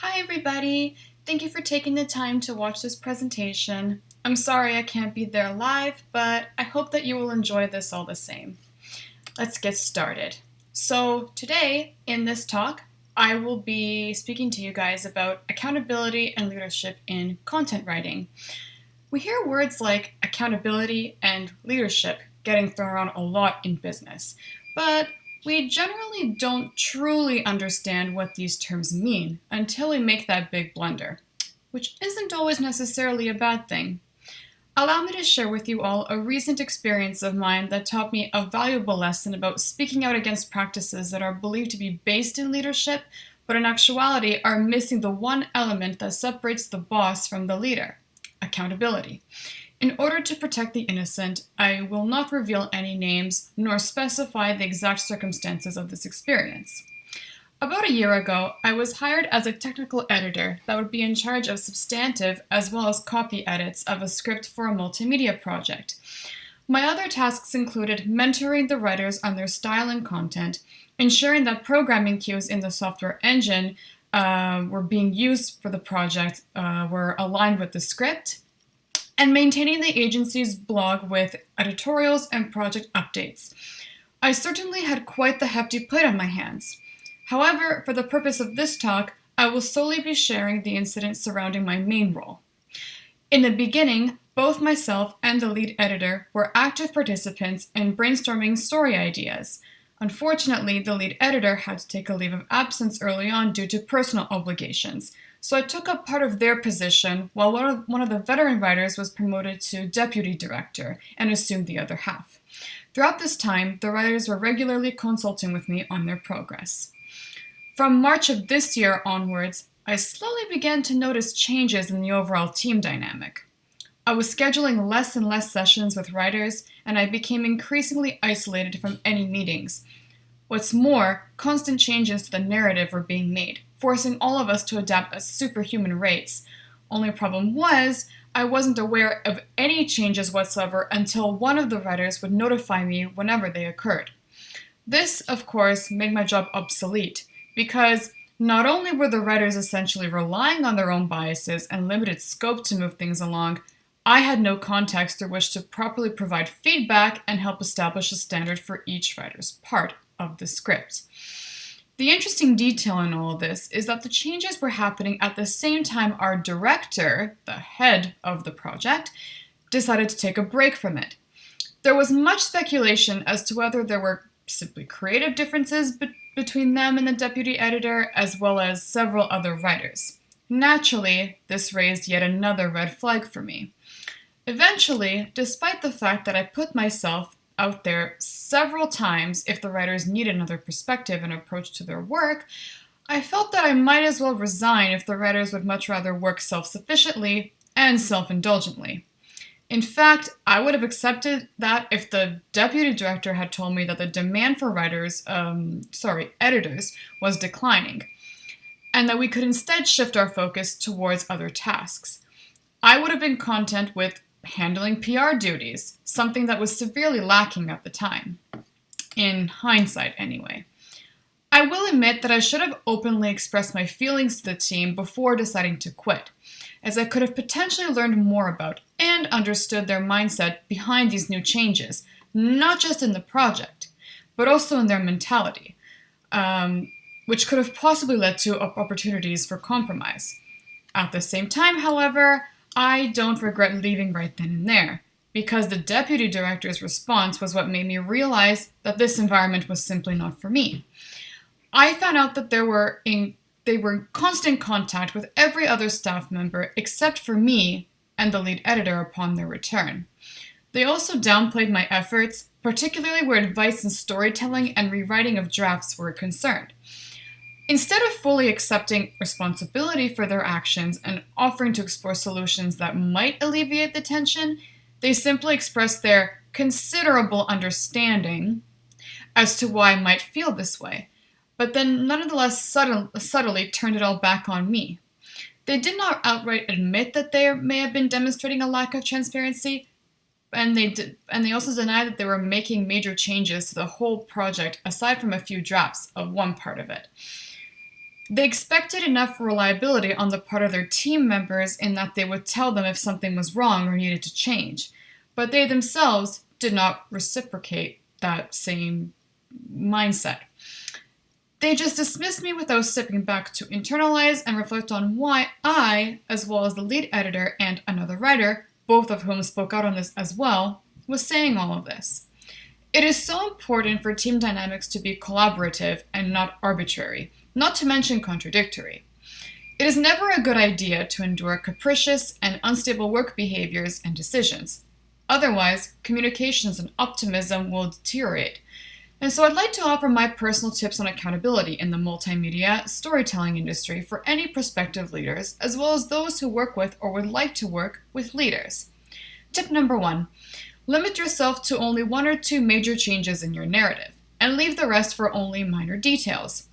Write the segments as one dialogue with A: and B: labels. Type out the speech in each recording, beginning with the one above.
A: Hi everybody! Thank you for taking the time to watch this presentation. I'm sorry I can't be there live, but I hope that you will enjoy this all the same. Let's get started. So today, in this talk, I will be speaking to you guys about accountability and leadership in content writing. We hear words like accountability and leadership getting thrown around a lot in business, but we generally don't truly understand what these terms mean until we make that big blunder, which isn't always necessarily a bad thing. Allow me to share with you all a recent experience of mine that taught me a valuable lesson about speaking out against practices that are believed to be based in leadership, but in actuality are missing the one element that separates the boss from the leader: accountability. In order to protect the innocent, I will not reveal any names nor specify the exact circumstances of this experience. About a year ago, I was hired as a technical editor that would be in charge of substantive as well as copy edits of a script for a multimedia project. My other tasks included mentoring the writers on their style and content, ensuring that programming cues in the software engine were being used for the project were aligned with the script, and maintaining the agency's blog with editorials and project updates. I certainly had quite the hefty plate on my hands. However, for the purpose of this talk, I will solely be sharing the incidents surrounding my main role. In the beginning, both myself and the lead editor were active participants in brainstorming story ideas. Unfortunately, the lead editor had to take a leave of absence early on due to personal obligations, so I took up part of their position while one of the veteran writers was promoted to deputy director and assumed the other half. Throughout this time, the writers were regularly consulting with me on their progress. From March of this year onwards, I slowly began to notice changes in the overall team dynamic. I was scheduling less and less sessions with writers, and I became increasingly isolated from any meetings. What's more, constant changes to the narrative were being made, forcing all of us to adapt at superhuman rates. Only problem was, I wasn't aware of any changes whatsoever until one of the writers would notify me whenever they occurred. This, of course, made my job obsolete, because not only were the writers essentially relying on their own biases and limited scope to move things along, I had no context through which to properly provide feedback and help establish a standard for each writer's part of the script. The interesting detail in all of this is that the changes were happening at the same time our director, the head of the project, decided to take a break from it. There was much speculation as to whether there were simply creative differences between them and the deputy editor, as well as several other writers. Naturally, this raised yet another red flag for me. Eventually, despite the fact that I put myself out there several times if the writers needed another perspective and approach to their work, I felt that I might as well resign if the writers would much rather work self-sufficiently and self-indulgently. In fact, I would have accepted that if the deputy director had told me that the demand for editors was declining, and that we could instead shift our focus towards other tasks. I would have been content with handling PR duties, something that was severely lacking at the time. In hindsight, anyway. I will admit that I should have openly expressed my feelings to the team before deciding to quit, as I could have potentially learned more about and understood their mindset behind these new changes, not just in the project, but also in their mentality, which could have possibly led to opportunities for compromise. At the same time, however, I don't regret leaving right then and there, because the deputy director's response was what made me realize that this environment was simply not for me. I found out that they were in constant contact with every other staff member except for me and the lead editor upon their return. They also downplayed my efforts, particularly where advice in storytelling and rewriting of drafts were concerned. Instead of fully accepting responsibility for their actions and offering to explore solutions that might alleviate the tension, they simply expressed their considerable understanding as to why I might feel this way, but then nonetheless subtly turned it all back on me. They did not outright admit that they may have been demonstrating a lack of transparency, and they also denied that they were making major changes to the whole project aside from a few drafts of one part of it. They expected enough reliability on the part of their team members in that they would tell them if something was wrong or needed to change, but they themselves did not reciprocate that same mindset. They just dismissed me without stepping back to internalize and reflect on why I, as well as the lead editor and another writer, both of whom spoke out on this as well, was saying all of this. It is so important for team dynamics to be collaborative and not arbitrary, not to mention contradictory. It is never a good idea to endure capricious and unstable work behaviors and decisions. Otherwise, communications and optimism will deteriorate. And so I'd like to offer my personal tips on accountability in the multimedia storytelling industry for any prospective leaders, as well as those who work with or would like to work with leaders. Tip number 1. Limit yourself to only 1 or 2 major changes in your narrative, and leave the rest for only minor details.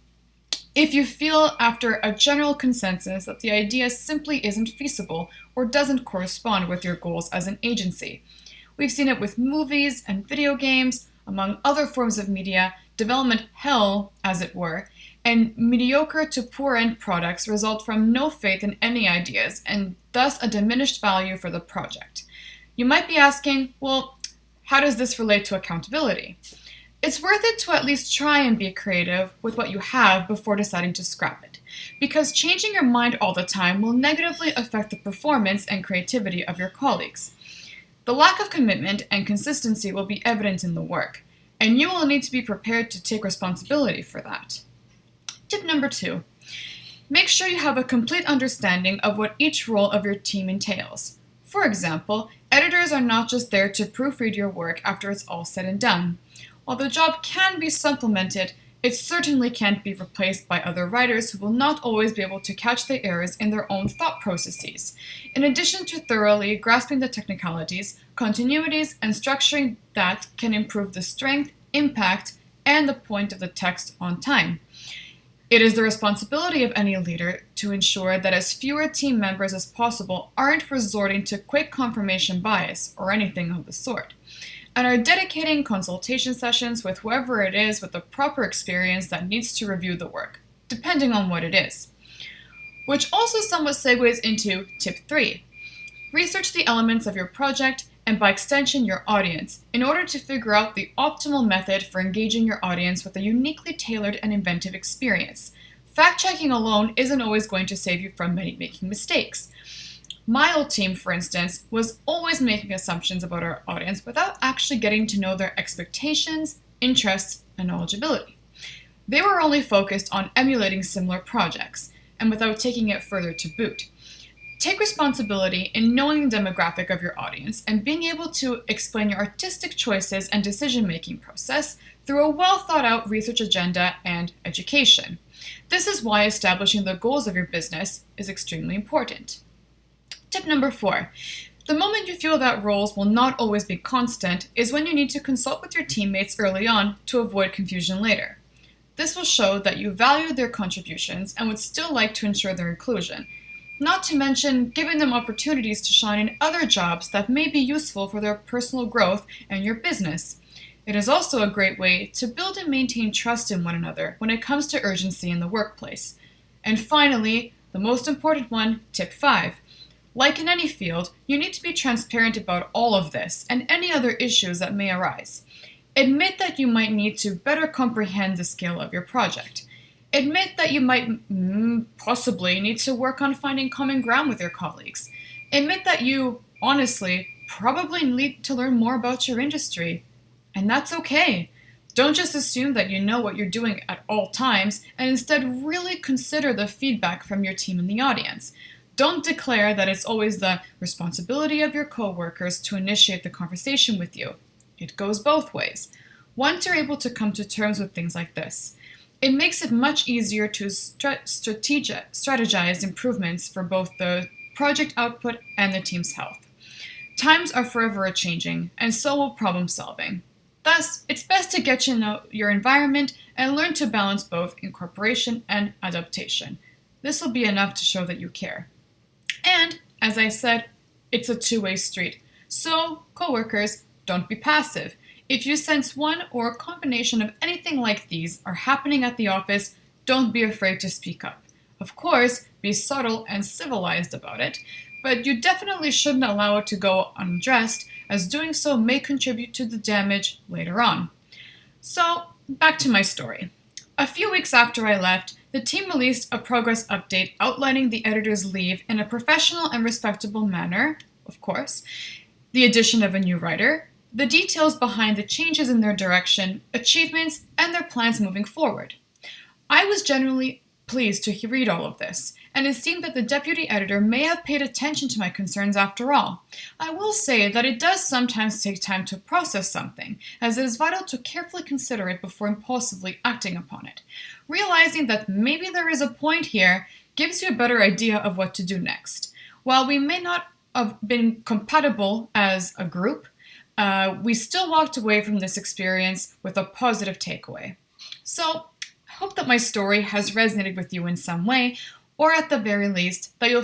A: If you feel after a general consensus that the idea simply isn't feasible or doesn't correspond with your goals as an agency. We've seen it with movies and video games, among other forms of media, development hell, as it were, and mediocre to poor end products result from no faith in any ideas and thus a diminished value for the project. You might be asking, well, how does this relate to accountability? It's worth it to at least try and be creative with what you have before deciding to scrap it, because changing your mind all the time will negatively affect the performance and creativity of your colleagues. The lack of commitment and consistency will be evident in the work, and you will need to be prepared to take responsibility for that. Tip number 2. Make sure you have a complete understanding of what each role of your team entails. For example, editors are not just there to proofread your work after it's all said and done. While the job can be supplemented, it certainly can't be replaced by other writers who will not always be able to catch the errors in their own thought processes. In addition to thoroughly grasping the technicalities, continuities, and structuring that can improve the strength, impact, and the point of the text on time. It is the responsibility of any leader to ensure that as fewer team members as possible aren't resorting to quick confirmation bias or anything of the sort, and are dedicating consultation sessions with whoever it is with the proper experience that needs to review the work, depending on what it is. Which also somewhat segues into tip 3. Research the elements of your project and by extension your audience in order to figure out the optimal method for engaging your audience with a uniquely tailored and inventive experience. Fact-checking alone isn't always going to save you from making mistakes. My old team, for instance, was always making assumptions about our audience without actually getting to know their expectations, interests, and knowledgeability. They were only focused on emulating similar projects, and without taking it further to boot. Take responsibility in knowing the demographic of your audience and being able to explain your artistic choices and decision-making process through a well-thought-out research agenda and education. This is why establishing the goals of your business is extremely important. Tip number 4. The moment you feel that roles will not always be constant is when you need to consult with your teammates early on to avoid confusion later. This will show that you value their contributions and would still like to ensure their inclusion, not to mention giving them opportunities to shine in other jobs that may be useful for their personal growth and your business. It is also a great way to build and maintain trust in one another when it comes to urgency in the workplace. And finally, the most important one, tip 5. Like in any field, you need to be transparent about all of this and any other issues that may arise. Admit that you might need to better comprehend the scale of your project. Admit that you might possibly need to work on finding common ground with your colleagues. Admit that you, honestly, probably need to learn more about your industry. And that's okay. Don't just assume that you know what you're doing at all times, and instead really consider the feedback from your team and the audience. Don't declare that it's always the responsibility of your coworkers to initiate the conversation with you. It goes both ways. Once you're able to come to terms with things like this, it makes it much easier to strategize improvements for both the project output and the team's health. Times are forever changing, and so will problem solving. Thus, it's best to get to know your environment and learn to balance both incorporation and adaptation. This will be enough to show that you care. And, as I said, it's a two-way street. So, coworkers, don't be passive. If you sense one or a combination of anything like these are happening at the office, don't be afraid to speak up. Of course, be subtle and civilized about it, but you definitely shouldn't allow it to go unaddressed, as doing so may contribute to the damage later on. So, back to my story. A few weeks after I left, the team released a progress update outlining the editor's leave in a professional and respectable manner, of course, the addition of a new writer, the details behind the changes in their direction, achievements, and their plans moving forward. I was generally pleased to read all of this, and it seemed that the deputy editor may have paid attention to my concerns after all. I will say that it does sometimes take time to process something, as it is vital to carefully consider it before impulsively acting upon it. Realizing that maybe there is a point here gives you a better idea of what to do next. While we may not have been compatible as a group, we still walked away from this experience with a positive takeaway. So, I hope that my story has resonated with you in some way, or at the very least, that you'll